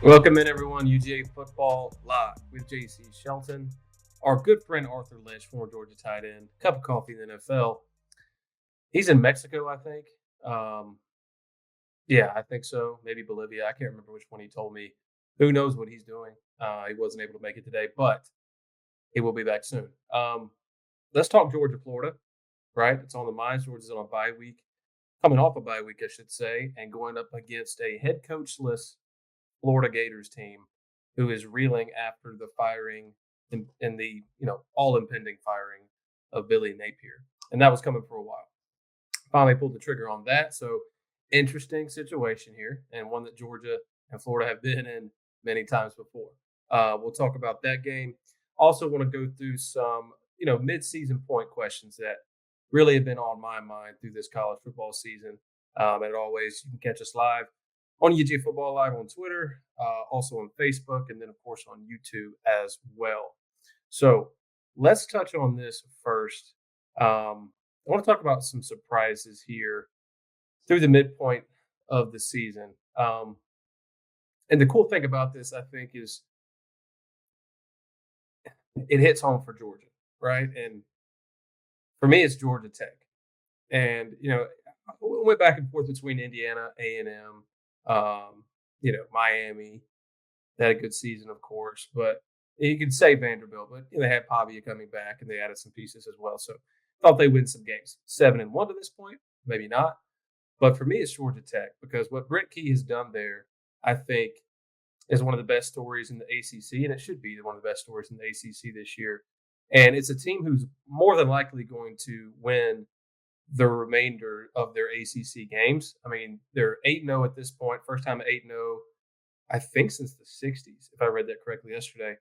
Welcome in, everyone. UGA football live with JC Shelton, our good friend Arthur Lynch, former Georgia tight end, cup of coffee in the NFL. He's in Mexico, I think. Um, yeah, I think so. Maybe Bolivia. I can't remember which one he told me. Who knows what he's doing? He wasn't able to make it today, but he will be back soon. Let's talk Georgia, Florida. Right, it's on the minds. Georgia's on a bye week, coming off a bye week, I should say, and going up against a head coachless Florida Gators team who is reeling after the firing and the all impending firing of Billy Napier, and that was coming for a while. Finally pulled the trigger on that. So interesting situation here, and one that Georgia and Florida have been in many times before. We'll talk about that game. Also, want to go through some mid-season point questions that really have been on my mind through this college football season. And always, you can catch us live on UGA Football Live on Twitter, also on Facebook, and then, of course, on YouTube as well. So let's touch on this first. I want to talk about some surprises here through the midpoint of the season. And the cool thing about this, I think, is it hits home for Georgia, right? And for me, it's Georgia Tech. And, we went back and forth between Indiana, A&M, Miami. They had a good season, of course, but you could say Vanderbilt, but they had Pavia coming back and they added some pieces as well. So thought they win some games. 7-1 to this point, maybe not. But for me, it's Georgia Tech because what Brent Key has done there, I think, is one of the best stories in the ACC, and it should be one of the best stories in the ACC this year. And it's a team who's more than likely going to win the remainder of their ACC games. I mean, they're 8-0 at this point, first time 8-0, I think, since the 60s, if I read that correctly yesterday.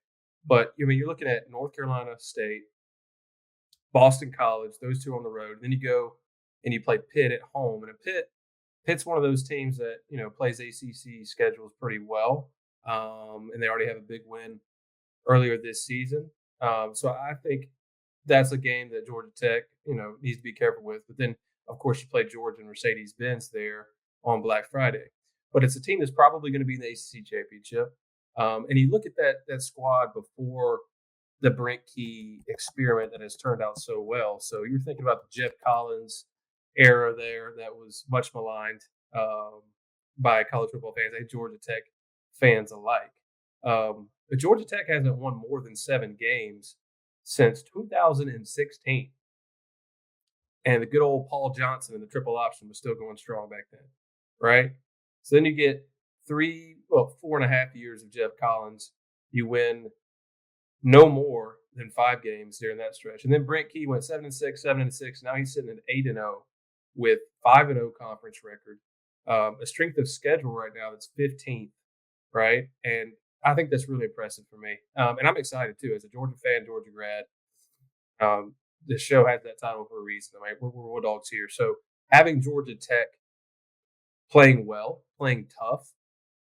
But you're looking at North Carolina State, Boston College, those two on the road. Then you go and you play Pitt at home, and Pitt's one of those teams that plays ACC schedules pretty well, and they already have a big win earlier this season. So I think that's a game that Georgia Tech needs to be careful with. But then, of course, you play Georgia and Mercedes-Benz there on Black Friday. But it's a team that's probably going to be in the ACC championship. And you look at that squad before the Brent Key experiment that has turned out so well. So you're thinking about the Jeff Collins era there that was much maligned by college football fans and Georgia Tech fans alike. But Georgia Tech hasn't won more than 7 games since 2016. And the good old Paul Johnson and the triple option was still going strong back then, right? So then you get 4.5 years of Jeff Collins. You win no more than 5 games during that stretch. And then Brent Key went 7-6, 7-6. Now he's sitting at 8-0 with 5-0 conference record. A strength of schedule right now that's 15th, right? And I think that's really impressive for me. And I'm excited too. As a Georgia fan, Georgia grad, the show has that title for a reason. I mean, we're Wood Dogs here. So having Georgia Tech playing well, playing tough,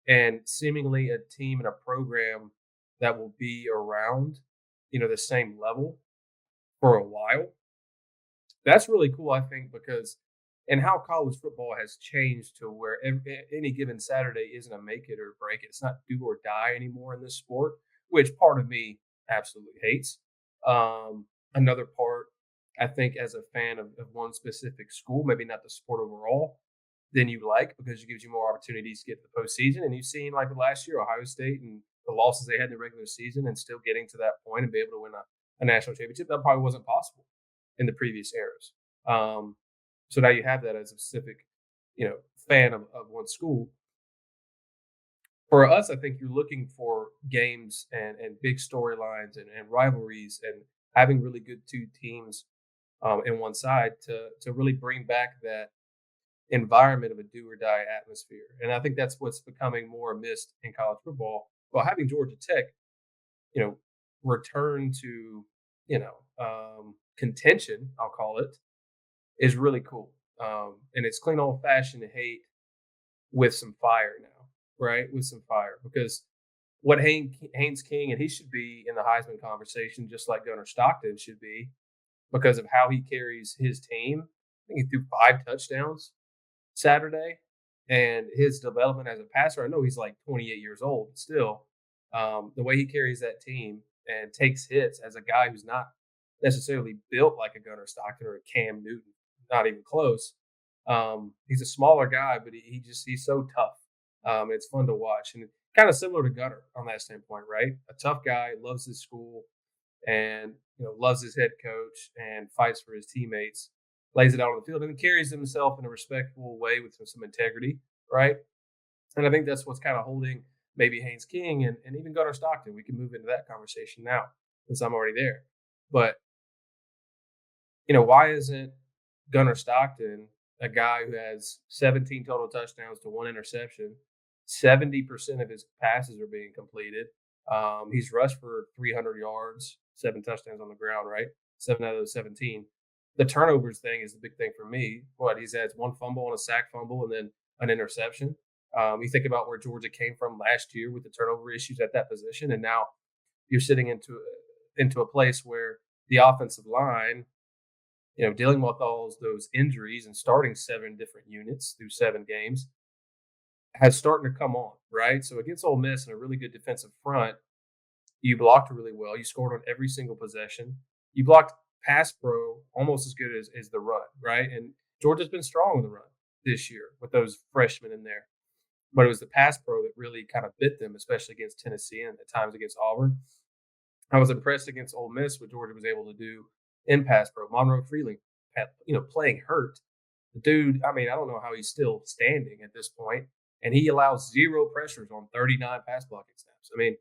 and seemingly a team and a program that will be around, the same level for a while. That's really cool, I think, because and how college football has changed to where any given Saturday isn't a make it or break it. It's not do or die anymore in this sport, which part of me absolutely hates. Another part, I think, as a fan of one specific school, maybe not the sport overall, than you like because it gives you more opportunities to get to the postseason. And you've seen like last year, Ohio State and the losses they had in the regular season and still getting to that point and be able to win a national championship. That probably wasn't possible in the previous eras. So now you have that as a specific, fan of one school. For us, I think you're looking for games and big storylines and rivalries and having really good two teams in one side to really bring back that environment of a do or die atmosphere. And I think that's what's becoming more missed in college football. Well, having Georgia Tech, return to, contention, I'll call it, is really cool. And it's clean old fashioned hate with some fire now, right? With some fire. Because what Haynes King, and he should be in the Heisman conversation, just like Gunnar Stockton should be, because of how he carries his team. I think he threw 5 touchdowns Saturday. and his development as a passer. I know he's like 28 years old, but still, the way he carries that team and takes hits as a guy who's not necessarily built like a Gunnar Stockton or a Cam Newton, not even close. He's a smaller guy, but he's so tough. It's fun to watch, and kind of similar to Gunnar on that standpoint, right? A tough guy, loves his school, and loves his head coach and fights for his teammates, lays it out on the field, and carries himself in a respectable way with some integrity, right? And I think that's what's kind of holding maybe Haynes King and even Gunnar Stockton. We can move into that conversation now since I'm already there. But why isn't Gunnar Stockton a guy who has 17 total touchdowns to one interception? 70% of his passes are being completed. He's rushed for 300 yards, 7 touchdowns on the ground, right? 7 out of those 17. The turnovers thing is the big thing for me. He's had one fumble and a sack fumble and then an interception. You think about where Georgia came from last year with the turnover issues at that position, and now you're sitting into a place where the offensive line, dealing with all those injuries and starting 7 different units through 7 games, has starting to come on, right? So against Ole Miss and a really good defensive front, you blocked really well. You scored on every single possession. You blocked pass pro almost as good as the run, right? And Georgia's been strong in the run this year with those freshmen in there. But it was the pass pro that really kind of bit them, especially against Tennessee and at times against Auburn. I was impressed against Ole Miss what Georgia was able to do in pass pro. Monroe Freeling, playing hurt. The dude, I mean, I don't know how he's still standing at this point, and he allows 0 pressures on 39 pass blocking snaps. I mean,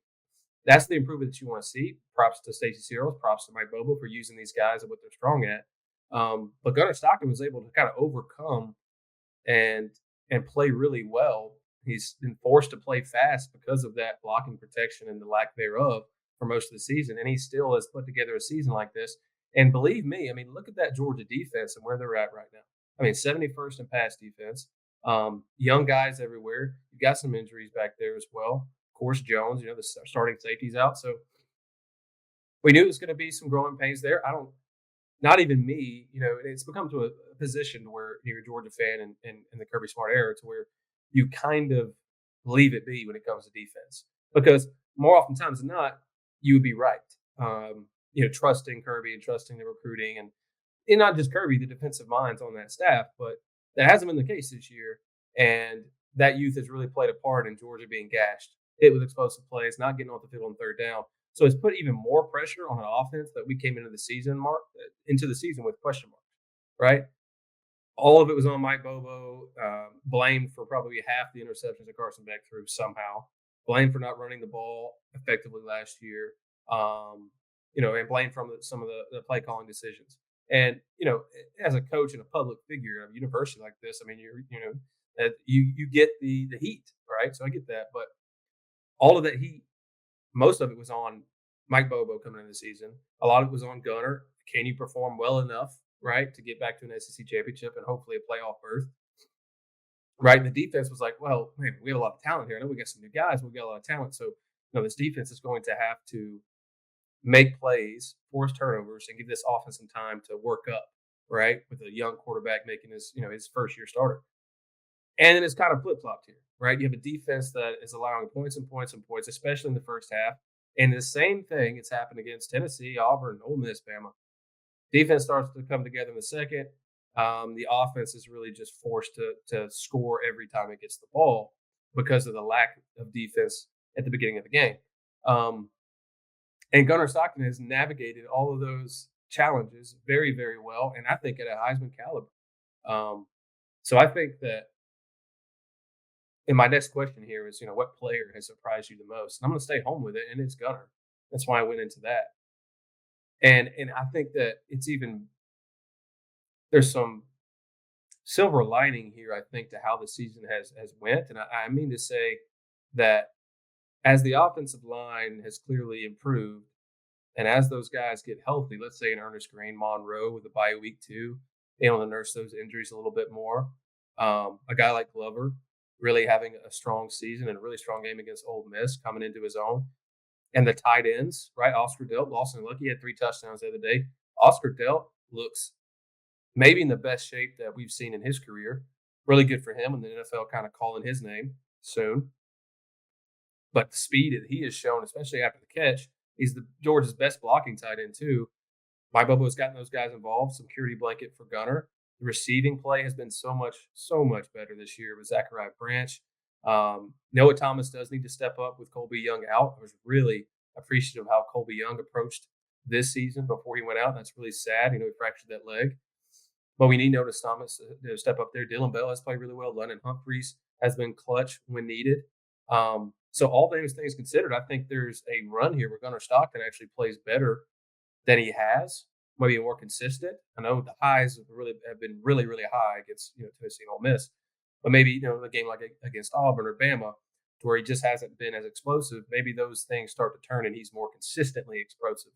that's the improvement that you want to see. Props to Stacey Searles, props to Mike Bobo for using these guys and what they're strong at. But Gunnar Stockton was able to kind of overcome and play really well. He's been forced to play fast because of that blocking protection and the lack thereof for most of the season, and he still has put together a season like this. And believe me, I mean, look at that Georgia defense and where they're at right now. I mean, 71st in pass defense. Young guys everywhere. You got some injuries back there as well. Of course, Jones, the starting safety's out. So we knew it was going to be some growing pains there. Not even me, it's become to a position where you're a Georgia fan in the Kirby Smart era to where you kind of leave it be when it comes to defense. Because more oftentimes than not, you would be right. Trusting Kirby and trusting the recruiting and not just Kirby, the defensive minds on that staff, but that hasn't been the case this year. And that youth has really played a part in Georgia being gashed, hit with explosive plays, not getting off the field on 3rd down. So it's put even more pressure on an offense that we came into the season with question marks, right? All of it was on Mike Bobo, blamed for probably half the interceptions that Carson Beck threw somehow, blamed for not running the ball effectively last year, and blamed from some of the play calling decisions. And, as a coach and a public figure at a university like this, I mean, you get the heat, right? So I get that. But all of that heat, most of it was on Mike Bobo coming into the season. A lot of it was on Gunnar. Can you perform well enough, right, to get back to an SEC championship and hopefully a playoff berth? Right, and the defense was like, well, man, we have a lot of talent here. I know we got some new guys, but we got a lot of talent. So, this defense is going to have to make plays, force turnovers, and give this offense some time to work up, right, with a young quarterback making his first-year starter. And then it's kind of flip-flopped here, right? You have a defense that is allowing points and points and points, especially in the first half. And the same thing, it's happened against Tennessee, Auburn, Ole Miss, Bama. Defense starts to come together in the second. The offense is really just forced to score every time it gets the ball because of the lack of defense at the beginning of the game. And Gunnar Stockton has navigated all of those challenges very, very well, and I think at a Heisman caliber. So I think that, and my next question here is, what player has surprised you the most? And I'm going to stay home with it, and it's Gunnar. That's why I went into that. And I think that there's some silver lining here, I think, to how the season has went. And I mean to say that as the offensive line has clearly improved, and as those guys get healthy, let's say an Ernest Green, Monroe with a bye week 2, able to nurse those injuries a little bit more. A guy like Glover really having a strong season and a really strong game against Ole Miss coming into his own. And the tight ends, right? Oscar Delp, Lawson Lucky had 3 touchdowns the other day. Oscar Delp looks maybe in the best shape that we've seen in his career. Really good for him, and the NFL kind of calling his name soon. But the speed that he has shown, especially after the catch, he's the Georgia's best blocking tight end too. My Bobo's gotten those guys involved. Security blanket for Gunner. The receiving play has been so much better this year with Zachariah Branch. Noah Thomas does need to step up with Colby Young out. I was really appreciative of how Colby Young approached this season before he went out. That's really sad. He fractured that leg. But we need Noah Thomas to step up there. Dylan Bell has played really well. London Humphreys has been clutch when needed. So all those things considered, I think there's a run here where Gunnar Stockton actually plays better than he has, maybe more consistent. I know the highs have been really, really high against Tennessee and Ole Miss, but maybe a game like against Auburn or Bama, to where he just hasn't been as explosive. Maybe those things start to turn, and he's more consistently explosive,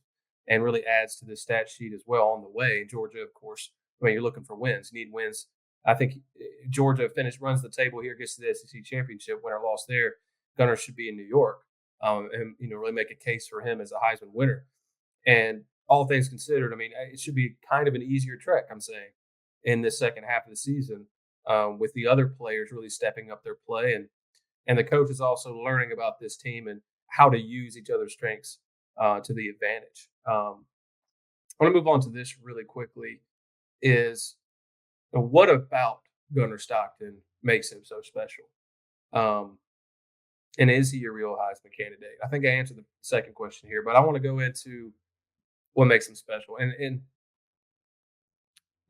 and really adds to the stat sheet as well on the way. And Georgia, of course, you're looking for wins. You need wins. I think Georgia runs the table here, gets to the SEC championship, win or loss there. Gunner should be in New York, and really make a case for him as a Heisman winner. And all things considered, it should be kind of an easier trek, I'm saying, in the second half of the season, with the other players really stepping up their play, and the coach is also learning about this team and how to use each other's strengths to the advantage. I want to move on to this really quickly. Is what about Gunnar Stockton makes him so special? And is he a real Heisman candidate? I think I answered the second question here, but I want to go into what makes him special. And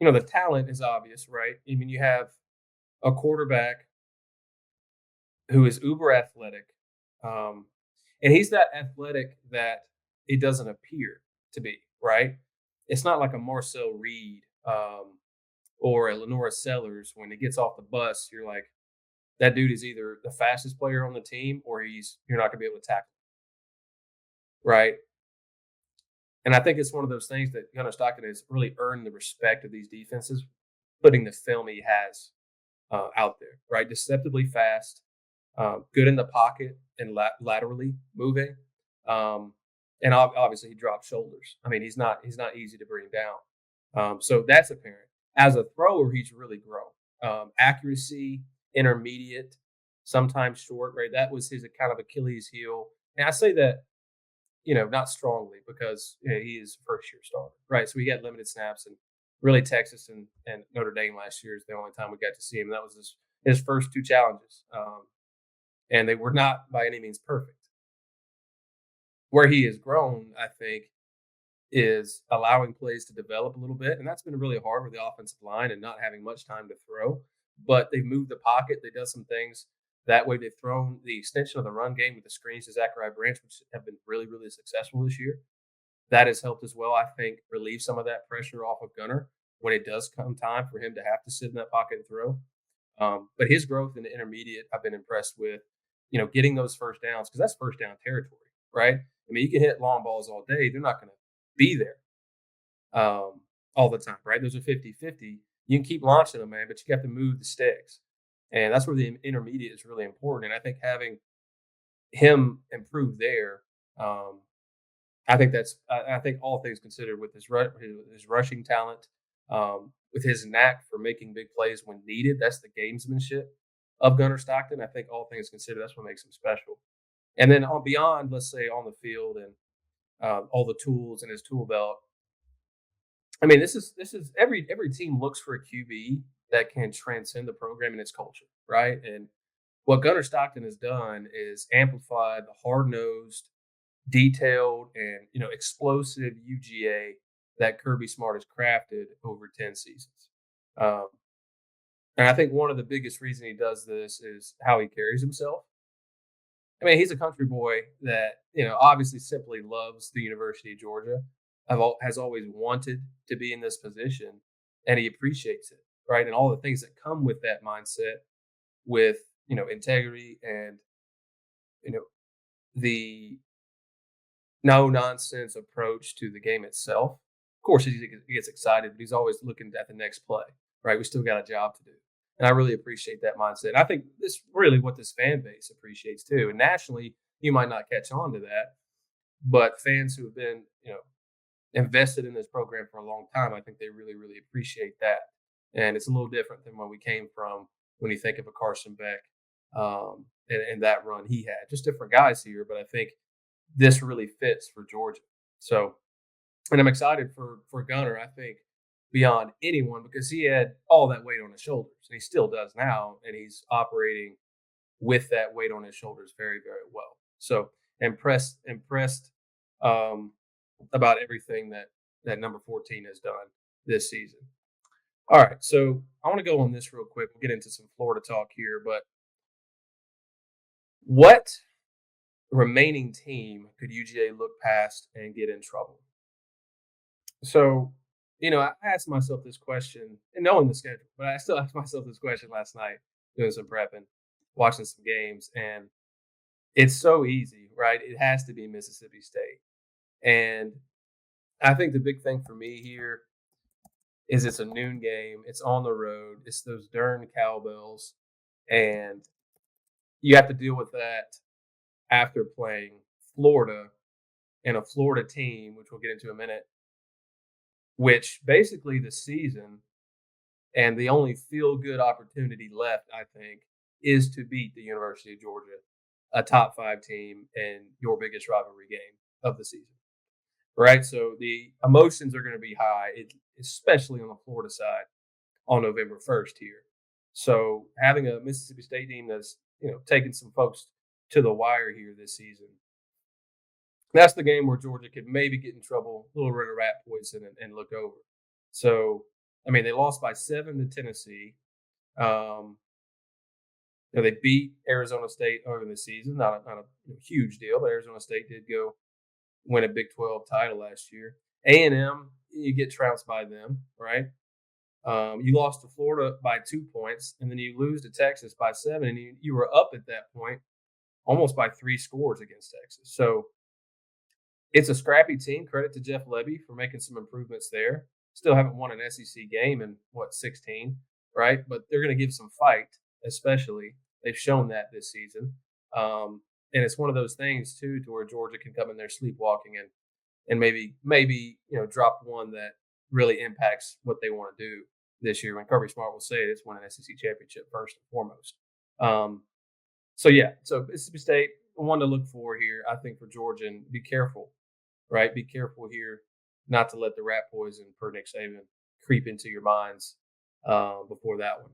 the talent is obvious, right? You have a quarterback who is uber athletic, and he's that athletic that it doesn't appear to be, right? It's not like a Marcel Reed or a Lenora Sellers. When he gets off the bus, you're like, that dude is either the fastest player on the team or you're not going to be able to tackle him, right? And I think it's one of those things that Gunnar Stockton has really earned the respect of these defenses, putting the film he has out there, right? Deceptively fast, good in the pocket and laterally moving, and obviously he drops shoulders. He's not easy to bring down. So that's apparent. As a thrower, he's really grown. Accuracy, intermediate, sometimes short, right? That was his kind of Achilles heel. And I say that, not strongly, because he is a first-year starter, right? So he had limited snaps, and really Texas and Notre Dame last year is the only time we got to see him. That was his first two challenges, and they were not by any means perfect. Where he has grown, I think, is allowing plays to develop a little bit, and that's been really hard with the offensive line and not having much time to throw. But they've moved the pocket. They've done some things that way. They've thrown the extension of the run game with the screens to Zachariah Branch, which have been really, really successful this year. That has helped as well, I think, relieve some of that pressure off of Gunner when it does come time for him to have to sit in that pocket and throw. But his growth in the intermediate, I've been impressed with, getting those first downs, because that's first down territory, right? You can hit long balls all day. They're not going to be there all the time, right? Those are 50-50. You can keep launching them, man, but you have to move the sticks. And that's where the intermediate is really important. And I think having him improve there, I think all things considered, with his rushing talent, with his knack for making big plays when needed, that's the gamesmanship of Gunnar Stockton. I think all things considered, that's what makes him special. And then beyond, let's say, on the field and all the tools in his tool belt, this is every team looks for a QB that can transcend the program and its culture, right? And what Gunnar Stockton has done is amplified the hard-nosed, detailed, and explosive UGA that Kirby Smart has crafted over 10 seasons. And I think one of the biggest reasons he does this is how he carries himself. He's a country boy that obviously simply loves the University of Georgia. Has always wanted to be in this position, and he appreciates it, right? And all the things that come with that mindset, with integrity and the no nonsense approach to the game itself. Of course, he gets excited, but he's always looking at the next play, right? We still got a job to do, and I really appreciate that mindset. I think this really what this fan base appreciates too. And nationally, you might not catch on to that, but fans who have been invested in this program for a long time, I think they really, really appreciate that. And it's a little different than where we came from when you think of a Carson Beck and that run he had. Just different guys here, but I think this really fits for Georgia. So, and I'm excited for Gunner. I think beyond anyone because he had all that weight on his shoulders, and he still does now, and he's operating with that weight on his shoulders very, very well. So impressed um, about everything that number 14 has done this season. All right, so I want to go on this real quick. We'll get into some Florida talk here, but what remaining team could UGA look past and get in trouble? So, I asked myself this question, and knowing the schedule, but I still asked myself this question last night, doing some prepping, watching some games, and it's so easy, right? It has to be Mississippi State. And I think the big thing for me here is it's a noon game, it's on the road, it's those darn cowbells, and you have to deal with that after playing Florida and a Florida team, which we'll get into in a minute, which basically the season and the only feel good opportunity left, I think, is to beat the University of Georgia, a top 5 team and your biggest rivalry game of the season. Right? So the emotions are going to be high, especially on the Florida side on November 1st here. So having a Mississippi State team that's, taking some folks to the wire here this season, that's the game where Georgia could maybe get in trouble, a little bit of rat poison, and look over. So, I mean, they lost by 7 to Tennessee. They beat Arizona State early in the season, not a huge deal, but Arizona State did go win a Big 12 title last year. A&M, you get trounced by them, right? You lost to Florida by 2 points, and then you lose to Texas by 7, and you were up at that point almost by 3 scores against Texas. So it's a scrappy team. Credit to Jeff Lebby for making some improvements there. Still haven't won an SEC game in, 16, right? But they're going to give some fight, especially. They've shown that this season. And it's one of those things, too, to where Georgia can come in there sleepwalking and maybe drop one that really impacts what they want to do this year. When Kirby Smart will say it, it's win an SEC championship first and foremost. So Mississippi State, one to look for here, I think, for Georgia, and be careful, right? Be careful here not to let the rat poison per Nick Saban creep into your minds before that one.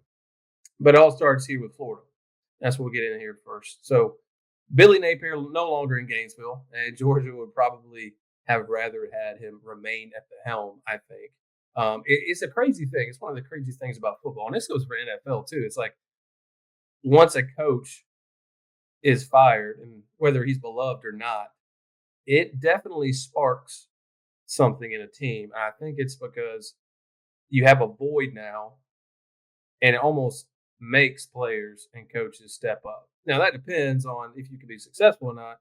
But it all starts here with Florida. That's what we'll get in here first. So Billy Napier no longer in Gainesville, and Georgia would probably have rather had him remain at the helm, I think. It's a crazy thing. It's one of the craziest things about football, and this goes for NFL too. It's like once a coach is fired, and whether he's beloved or not, it definitely sparks something in a team. I think it's because you have a void now, and it almost makes players and coaches step up. Now, that depends on if you can be successful or not,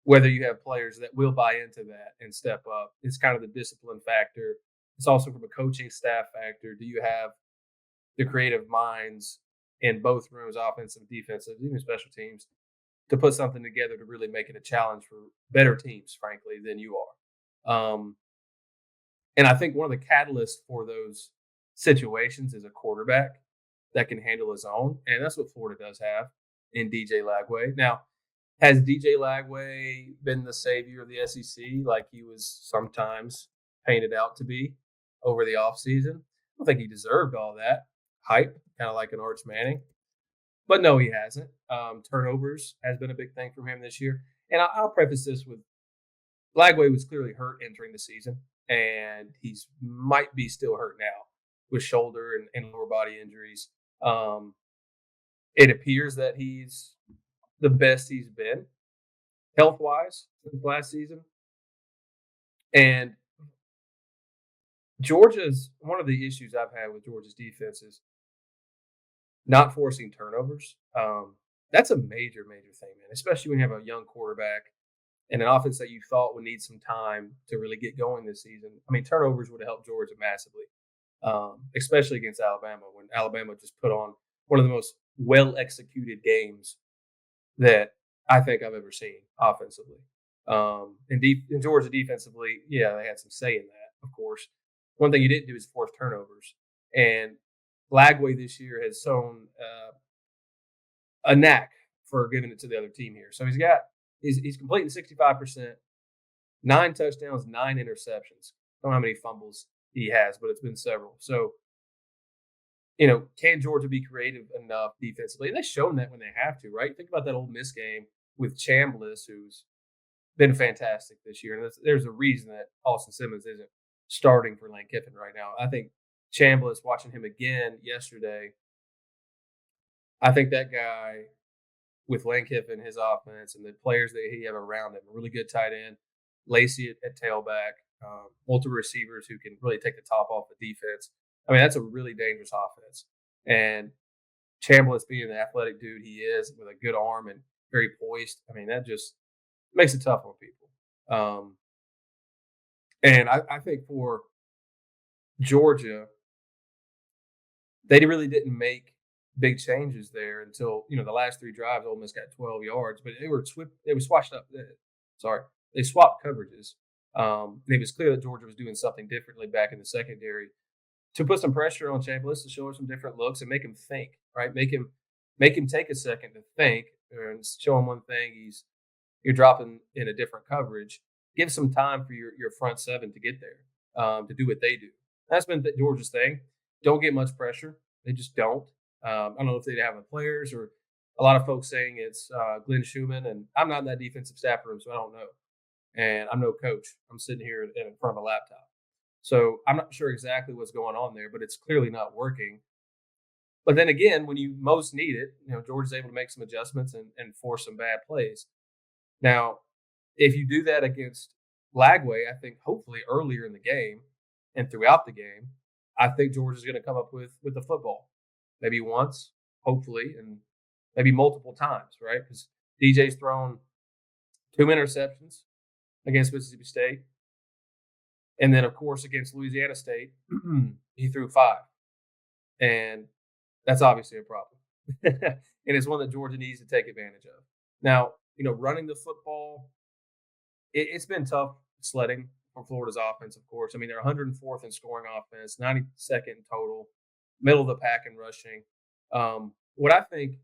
whether you have players that will buy into that and step up. It's kind of the discipline factor. It's also from a coaching staff factor. Do you have the creative minds in both rooms, offensive, defensive, even special teams, to put something together to really make it a challenge for better teams, frankly, than you are? And I think one of the catalysts for those situations is a quarterback that can handle his own. And that's what Florida does have in DJ Lagway. Now, has DJ Lagway been the savior of the SEC like he was sometimes painted out to be over the offseason? I don't think he deserved all that hype, kind of like an Arch Manning. But no, he hasn't. Turnovers has been a big thing for him this year. And I'll preface this with Lagway was clearly hurt entering the season, and he's might be still hurt now with shoulder and lower body injuries. It appears that he's the best he's been health-wise since last season. And one of the issues I've had with Georgia's defense is not forcing turnovers. That's a major, major thing, man, especially when you have a young quarterback and an offense that you thought would need some time to really get going this season. I mean, turnovers would have helped Georgia massively, especially against Alabama, when Alabama just put on one of the most well-executed games that I think I've ever seen offensively. And Georgia defensively, yeah, they had some say in that, of course. One thing you didn't do is force turnovers. And Lagway this year has shown a knack for giving it to the other team here. So he's completing 65%, 9 touchdowns, 9 interceptions. I don't know how many fumbles he has, but it's been several. So, can Georgia be creative enough defensively? And they've shown that when they have to, right? Think about that Ole Miss game with Chambliss, who's been fantastic this year. And there's a reason that Austin Simmons isn't starting for Lane Kiffin right now. I think Chambliss, watching him again yesterday, I think that guy with Lane Kiffin, his offense, and the players that he have around him, a really good tight end, Lacey at tailback, multiple receivers who can really take the top off the defense. I mean, that's a really dangerous offense. And Chambliss being the athletic dude he is with a good arm and very poised, I mean, that just makes it tough on people. And I think for Georgia, they really didn't make big changes there until the last 3 drives. Ole Miss got 12 yards, but they were swatched up. Sorry, they swapped coverages. And it was clear that Georgia was doing something differently back in the secondary to put some pressure on Chambliss to show him some different looks and make him think. Right, make him take a second to think and show him one thing. You're dropping in a different coverage. Give some time for your front seven to get there, to do what they do. That's been Georgia's thing. Don't get much pressure. They just don't. I don't know if they have the players or a lot of folks saying it's Glenn Schumann, and I'm not in that defensive staff room, so I don't know. And I'm no coach. I'm sitting here in front of a laptop. So I'm not sure exactly what's going on there, but it's clearly not working. But then again, when you most need it, Georgia's able to make some adjustments and force some bad plays. Now, if you do that against Lagway, I think hopefully earlier in the game and throughout the game, I think Georgia's going to come up with the football. Maybe once, hopefully, and maybe multiple times, right? Because DJ's thrown 2 interceptions against Mississippi State. And then, of course, against Louisiana State, he threw 5. And that's obviously a problem. And it's one that Georgia needs to take advantage of. Now, running the football, it's been tough sledding for Florida's offense, of course. I mean, they're 104th in scoring offense, 92nd in total, middle of the pack in rushing. What I think,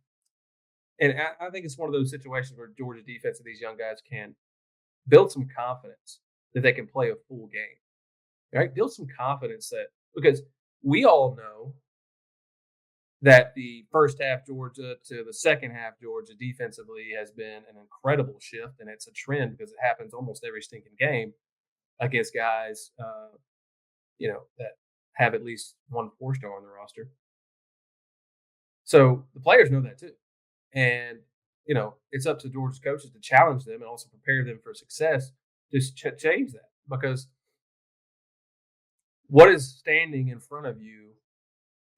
and I think it's one of those situations where Georgia defense and these young guys can build some confidence that they can play a full game, right? Build some confidence because we all know that the first half Georgia to the second half Georgia defensively has been an incredible shift, and it's a trend because it happens almost every stinking game against guys, that have at least one 4-star on the roster. So the players know that too. And, it's up to Georgia's coaches to challenge them and also prepare them for success to change that. Because what is standing in front of you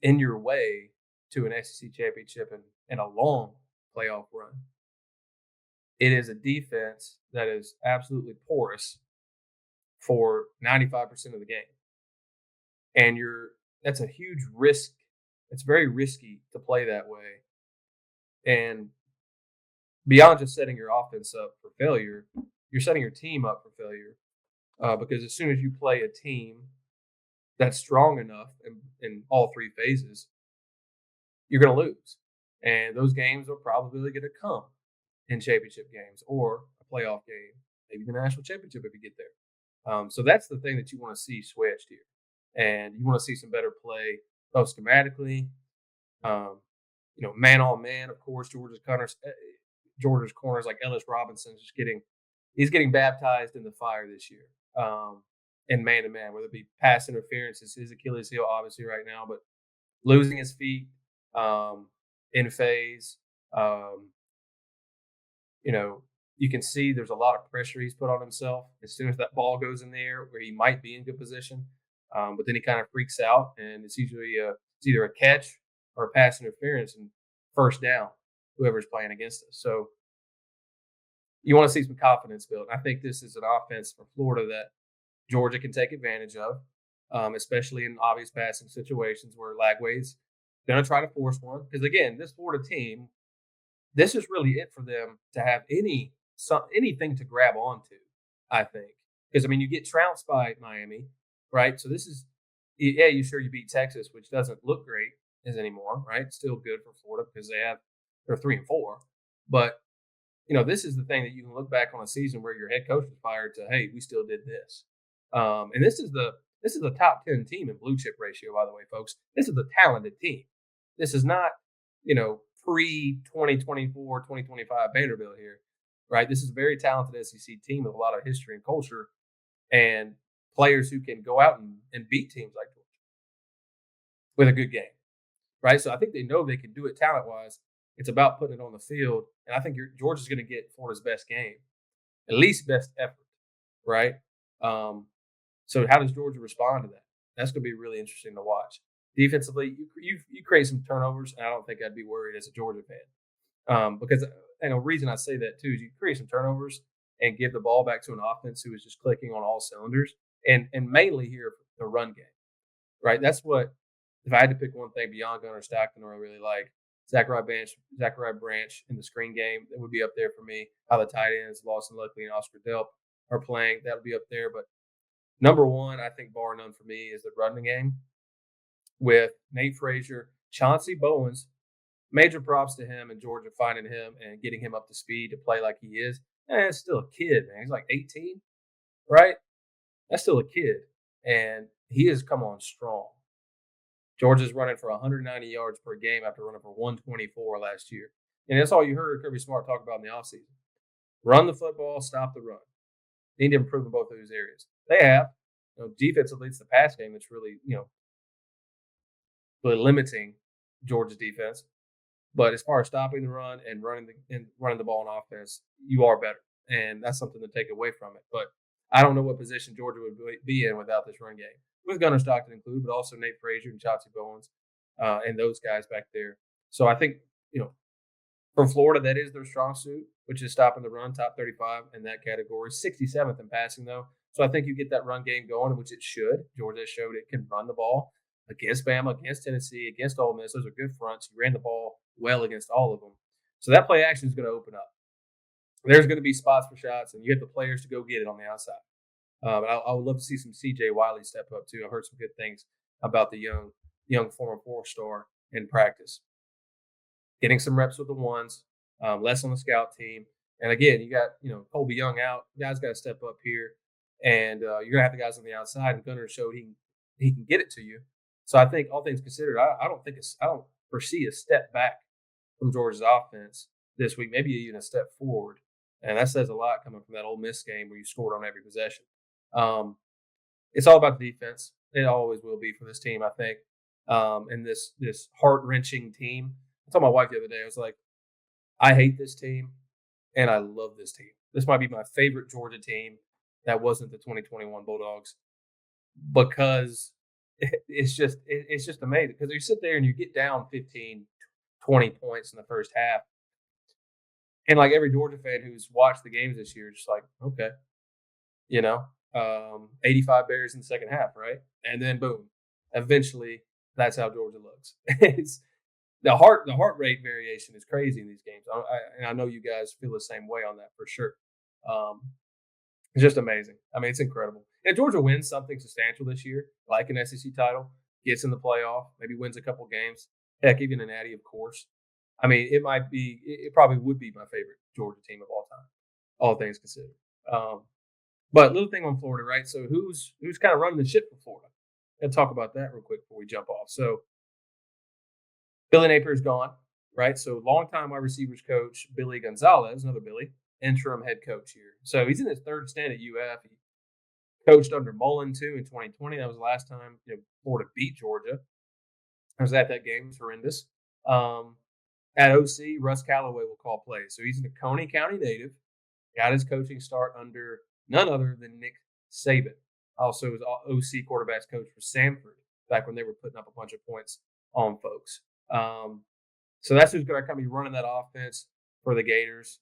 in your way to an SEC championship and a long playoff run? It is a defense that is absolutely porous for 95% of the game. And that's a huge risk. It's very risky to play that way. And beyond just setting your offense up for failure, you're setting your team up for failure. Because as soon as you play a team that's strong enough in all 3 phases, you're going to lose. And those games are probably going to come in championship games or a playoff game, maybe the national championship if you get there. So that's the thing that you want to see switched here. And you want to see some better play, both schematically, man on man, of course. Georgia's corners like Ellis Robinson he's getting baptized in the fire this year. And man to man, whether it be pass interference, is his Achilles heel obviously right now, but losing his feet in phase, you can see there's a lot of pressure he's put on himself as soon as that ball goes in the air where he might be in good position. But then he kind of freaks out, and it's usually it's either a catch or a pass interference and first down, whoever's playing against us. So you want to see some confidence built. I think this is an offense for Florida that Georgia can take advantage of, especially in obvious passing situations where Lagway's going to try to force one. Because, again, this Florida team, this is really it for them to have anything to grab onto, I think. Because, you get trounced by Miami, right? So this is, you beat Texas, which doesn't look great. as anymore, right? Still good for Florida because they're 3-4. But this is the thing that you can look back on a season where your head coach was fired to, hey, we still did this. And this is the top 10 team in blue chip ratio, by the way, folks. This is a talented team. This is not, pre 2024, 2025 Vanderbilt here, right? This is a very talented SEC team with a lot of history and culture and players who can go out and beat teams like Georgia with a good game, right? So I think they know they can do it talent wise. It's about putting it on the field. And I think Georgia's going to get Florida's best game, at least best effort, right? So how does Georgia respond to that? That's going to be really interesting to watch. Defensively, you create some turnovers, and I don't think I'd be worried as a Georgia fan, because and a reason I say that too is you create some turnovers and give the ball back to an offense who is just clicking on all cylinders, and mainly here the run game, right? That's what if I had to pick one thing beyond Gunnar Stockton, or I really like Zachariah Branch in the screen game, that would be up there for me. How the tight ends, Lawson Luckley and Oscar Delp are playing, that would be up there. But number one, I think bar none for me, is the running game with Nate Frazier, Chauncey Bowens. Major props to him and Georgia finding him and getting him up to speed to play like he is. And it's still a kid, man. He's like 18, right? That's still a kid. And he has come on strong. Georgia's running for 190 yards per game after running for 124 last year. And that's all you heard Kirby Smart talk about in the offseason. Run the football, stop the run. They need to improve in both of those areas. They have. Defensively, it's the pass game that's really, really limiting Georgia's defense. But as far as stopping the run and running the ball on offense, you are better. And that's something to take away from it. But I don't know what position Georgia would be in without this run game, with Gunnar Stockton included, but also Nate Frazier and Chauncey Bowens and those guys back there. So I think, for Florida, that is their strong suit, which is stopping the run, top 35 in that category. 67th in passing, though. So I think you get that run game going, which it should. Georgia showed it can run the ball against Bama, against Tennessee, against Ole Miss. Those are good fronts. You ran the ball well against all of them. So that play action is going to open up. There's going to be spots for shots, and you have the players to go get it on the outside. I would love to see some C.J. Wiley step up too. I've heard some good things about the young former 4-star in practice. Getting some reps with the ones, less on the scout team. And again, you got Colby Young out. You guys got to step up here, and you're gonna have the guys on the outside. And Gunnar showed he can get it to you. So I think all things considered, I don't foresee a step back from Georgia's offense this week. Maybe even a step forward, and that says a lot coming from that Ole Miss game where you scored on every possession. It's all about the defense. It always will be for this team, I think. And this heart-wrenching team. I told my wife the other day, I was like, I hate this team and I love this team. This might be my favorite Georgia team that wasn't the 2021 Bulldogs, because it's just amazing. Because you sit there and you get down 15, 20 points in the first half. And like every Georgia fan who's watched the games this year, just like, okay, 85 Bears in the second half, right? And then boom, eventually that's how Georgia looks. It's the heart rate variation is crazy in these games. I know you guys feel the same way on that for sure. It's just amazing. I mean, it's incredible. And if Georgia wins something substantial this year, like an SEC title, gets in the playoff, maybe wins a couple games, heck, even an Natty, of course. I mean, it probably would be my favorite Georgia team of all time, all things considered. But little thing on Florida, right? So who's kind of running the ship for Florida? Let's talk about that real quick before we jump off. So Billy Napier's gone, right? So longtime wide receivers coach Billy Gonzalez, another Billy, interim head coach here. So he's in his third stint at UF. He coached under Mullen too in 2020. That was the last time Florida beat Georgia. I was at that game. It was horrendous. At OC, Russ Callaway will call plays. So he's a Coney County native. Got his coaching start under none other than Nick Saban. Also was OC quarterbacks coach for Samford back when they were putting up a bunch of points on folks. So that's who's going to kind of be running that offense for the Gators.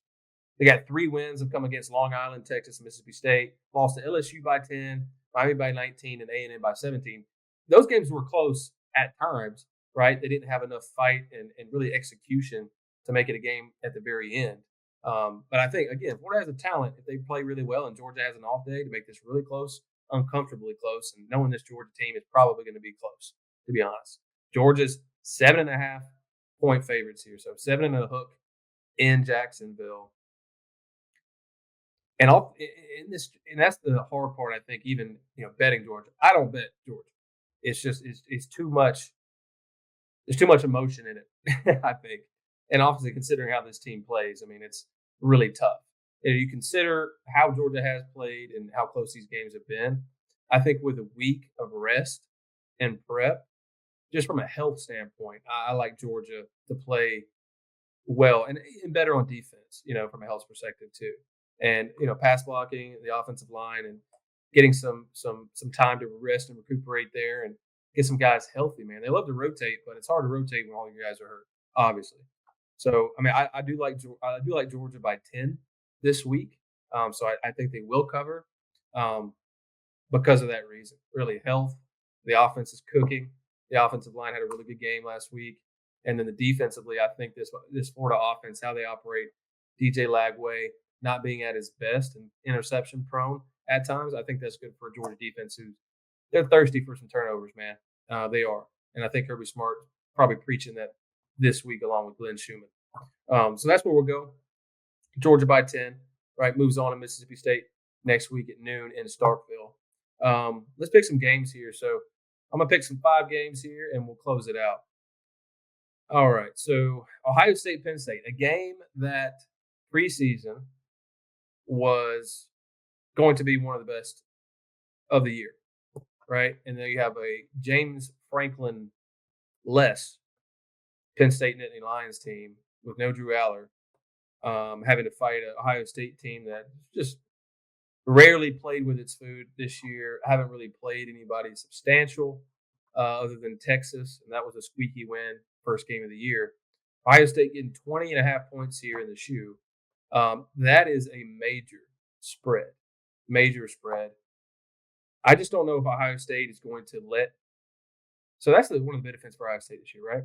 They got 3 wins have come against Long Island, Texas, and Mississippi State. Lost to LSU by 10, Miami by 19, and A&M by 17. Those games were close at times, right? They didn't have enough fight and really execution to make it a game at the very end. But I think, again, Florida has a talent if they play really well and Georgia has an off day to make this really close, uncomfortably close. And knowing this Georgia team is probably going to be close, to be honest. Georgia's 7.5 point favorites here. So 7.5 in Jacksonville. And all in this, and that's the hard part. I think even betting Georgia. I don't bet Georgia. It's just it's too much. There's too much emotion in it. I think, and obviously considering how this team plays, I mean it's really tough. And you consider how Georgia has played and how close these games have been. I think with a week of rest and prep, just from a health standpoint, I like Georgia to play well and better on defense, from a health perspective too. And pass blocking, the offensive line, and getting some time to rest and recuperate there, and get some guys healthy. Man, they love to rotate, but it's hard to rotate when all your guys are hurt, obviously. So I mean, I do like I do like Georgia by 10 this week. So I think they will cover. Um, because of that reason. Really, health. The offense is cooking. The offensive line had a really good game last week, and then the defensively, I think this Florida offense, how they operate, DJ Lagway not being at his best and interception prone at times, I think that's good for a Georgia defense who's they're thirsty for some turnovers, man. They are, and I think Kirby Smart probably preaching that this week along with Glenn Schumann. So that's where we'll go. Georgia by 10, right? Moves on to Mississippi State next week at noon in Starkville. Let's pick some games here. So I'm gonna pick some 5 games here, and we'll close it out. All right. So Ohio State, Penn State, a game that preseason was going to be one of the best of the year, right? And then you have a James Franklin less Penn State Nittany Lions team with no Drew Aller, having to fight an Ohio State team that just rarely played with its food this year. Haven't really played anybody substantial other than Texas, and that was a squeaky win, first game of the year. Ohio State getting 20.5 points here in the shoe. That is a major spread. Major spread. I just don't know if Ohio State is going to let. So that's one of the benefits for Ohio State this year, right?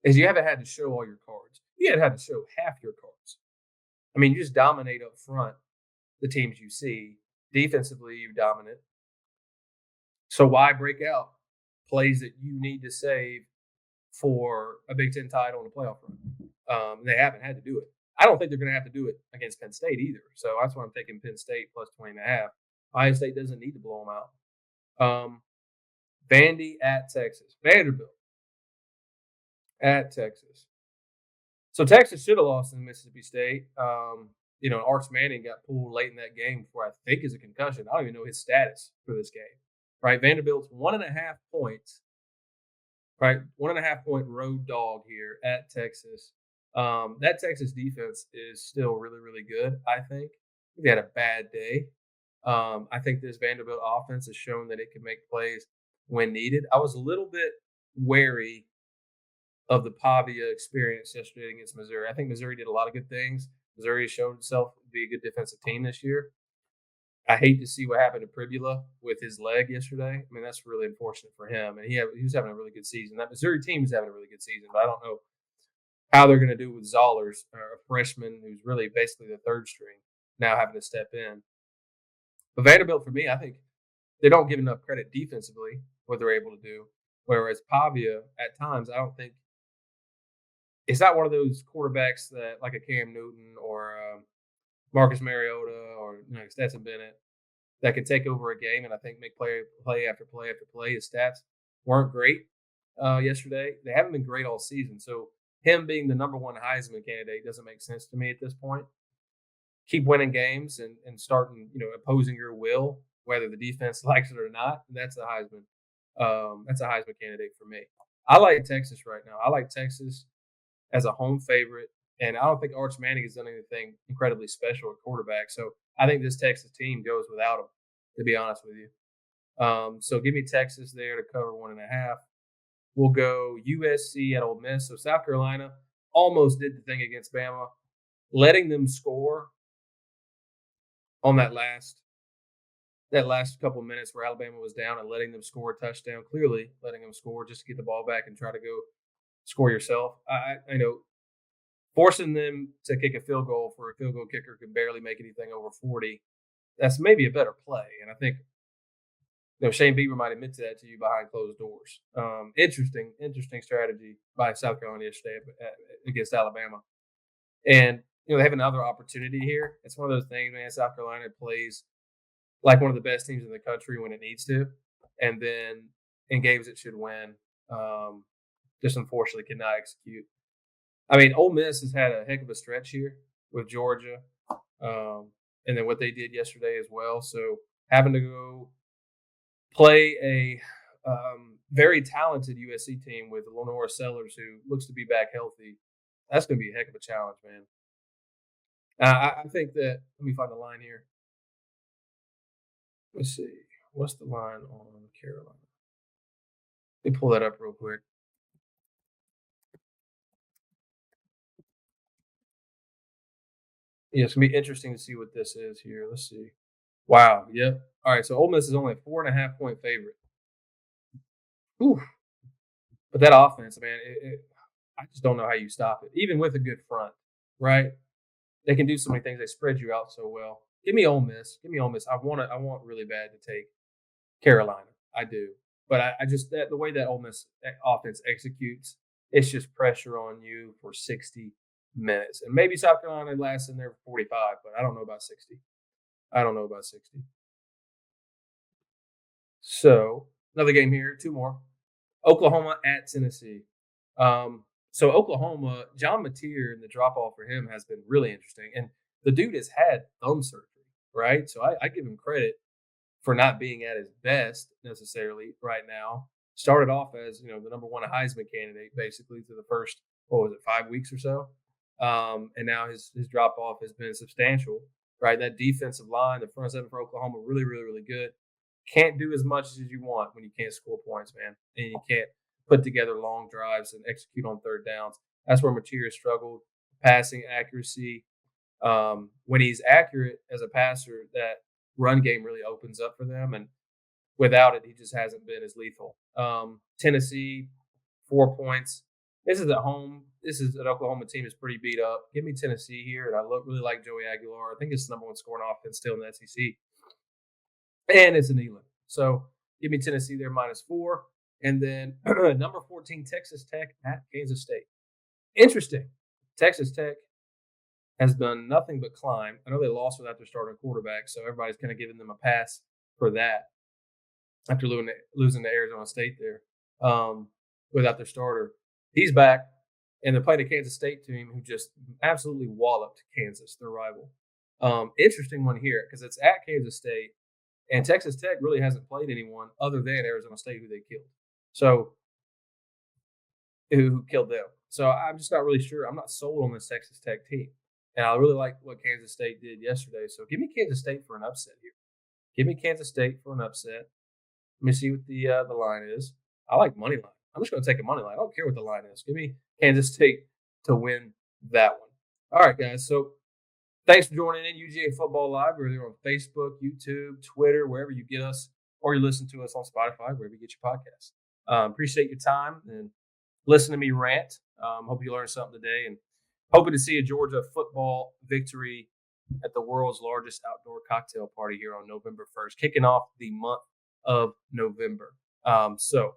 Is you haven't had to show all your cards. You haven't had to show half your cards. I mean, you just dominate up front the teams you see. Defensively, you dominate. So why break out plays that you need to save for a Big Ten title and a playoff run? They haven't had to do it. I don't think they're going to have to do it against Penn State either. So that's why I'm taking Penn State plus 20.5. Ohio State doesn't need to blow them out. Vandy at Texas. Vanderbilt at Texas. So Texas should have lost in Mississippi State. Arch Manning got pulled late in that game for I think is a concussion. I don't even know his status for this game. Right, Vanderbilt's 1.5 points. Right, 1.5 point road dog here at Texas. That Texas defense is still really, really good. I think they had a bad day. I think this Vanderbilt offense has shown that it can make plays when needed. I was a little bit wary of the Pavia experience yesterday against Missouri. I think Missouri did a lot of good things. Missouri has shown itself to be a good defensive team this year. I hate to see what happened to Pribula with his leg yesterday. I mean, that's really unfortunate for him. And he was having a really good season. That Missouri team is having a really good season, but I don't know how they're going to do with Zollers, a freshman who's really basically the third string, now having to step in. But Vanderbilt, for me, I think they don't give enough credit defensively, what they're able to do. Whereas Pavia, at times, I don't think it's not one of those quarterbacks that like a Cam Newton or Marcus Mariota or Stetson Bennett that can take over a game and I think make play after play after play. His stats weren't great yesterday. They haven't been great all season. So him being the number one Heisman candidate doesn't make sense to me at this point. Keep winning games and starting, opposing your will, whether the defense likes it or not. That's a Heisman. That's a Heisman candidate for me. I like Texas right now. I like Texas as a home favorite. And I don't think Arch Manning has done anything incredibly special at quarterback. So I think this Texas team goes without him, to be honest with you. So give me Texas there to cover 1.5. We'll go USC at Ole Miss. So South Carolina almost did the thing against Bama, letting them score on that last couple of minutes where Alabama was down and letting them score a touchdown. Clearly letting them score just to get the ball back and try to go score yourself. I know forcing them to kick a field goal for a field goal kicker can barely make anything over 40. That's maybe a better play. And I think Shane Bieber might admit to that to you behind closed doors. Interesting strategy by South Carolina yesterday against Alabama. And they have another opportunity here. It's one of those things, man. South Carolina plays like one of the best teams in the country when it needs to, and then in games it should win, just unfortunately cannot execute. I mean, Ole Miss has had a heck of a stretch here with Georgia, and then what they did yesterday as well. So having to go play a very talented USC team with Lenora Sellers, who looks to be back healthy, that's going to be a heck of a challenge, man. I think that let me find the line here. Let's see. What's the line on Carolina? Let me pull that up real quick. Yeah, it's gonna be interesting to see what this is here. Let's see. Wow. Yep. All right. So Ole Miss is only a 4.5 point favorite. Ooh. But that offense, man, I just don't know how you stop it. Even with a good front, right? They can do so many things. They spread you out so well. Give me Ole Miss. Give me Ole Miss. I want really bad to take Carolina. I do. But I just the way that Ole Miss offense executes, it's just pressure on you for 60 minutes. And maybe South Carolina lasts in there for 45, but I don't know about 60. I don't know about 60. So another game here, two more. Oklahoma at Tennessee. So Oklahoma, John Mateer and the drop off for him has been really interesting. And the dude has had thumb surgery, right? So I give him credit for not being at his best necessarily right now. Started off as the number one Heisman candidate basically through the first 5 weeks or so, and now his drop off has been substantial. Right, that defensive line, the front seven for Oklahoma, really, really, really good. Can't do as much as you want when you can't score points, man, and you can't put together long drives and execute on third downs. That's where Mateer struggled. Passing accuracy. When he's accurate as a passer, that run game really opens up for them, and without it, he just hasn't been as lethal. Tennessee, 4 points. This is at home. This is an Oklahoma team that's pretty beat up. Give me Tennessee here, and I really like Joey Aguilar. I think it's the number one scoring offense still in the SEC, and it's in England. So give me Tennessee there -4, and then number 14 Texas Tech at Kansas State. Interesting. Texas Tech has done nothing but climb. I know they lost without their starting quarterback, so everybody's kind of giving them a pass for that after losing to Arizona State there without their starter. He's back, and they're playing a Kansas State team who just absolutely walloped Kansas, their rival. Interesting one here because it's at Kansas State, and Texas Tech really hasn't played anyone other than Arizona State, who they killed. So, who killed them? So I'm just not really sure. I'm not sold on this Texas Tech team, and I really like what Kansas State did yesterday. So give me Kansas State for an upset here. Give me Kansas State for an upset. Let me see what the line is. I like money line. I'm just going to take a money line. I don't care what the line is. Give me Kansas State to win that one. All right, guys. So thanks for joining in UGA Football Live. We're there on Facebook, YouTube, Twitter, wherever you get us, or you listen to us on Spotify, wherever you get your podcasts. Appreciate your time and listen to me rant. Hope you learned something today, and hoping to see a Georgia football victory at the world's largest outdoor cocktail party here on November 1st, kicking off the month of November. So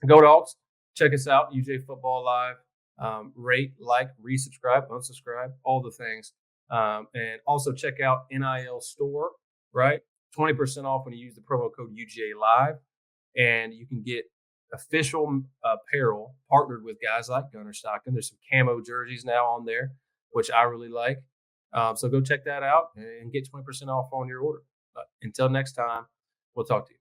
go Dogs. Check us out, UJ Football Live. Rate, like, resubscribe, unsubscribe, all the things. And also check out NIL Store, right? 20% off when you use the promo code UGA Live. And you can get official apparel partnered with guys like Gunner Stockton. There's some camo jerseys now on there, which I really like. So go check that out and get 20% off on your order. But until next time, we'll talk to you.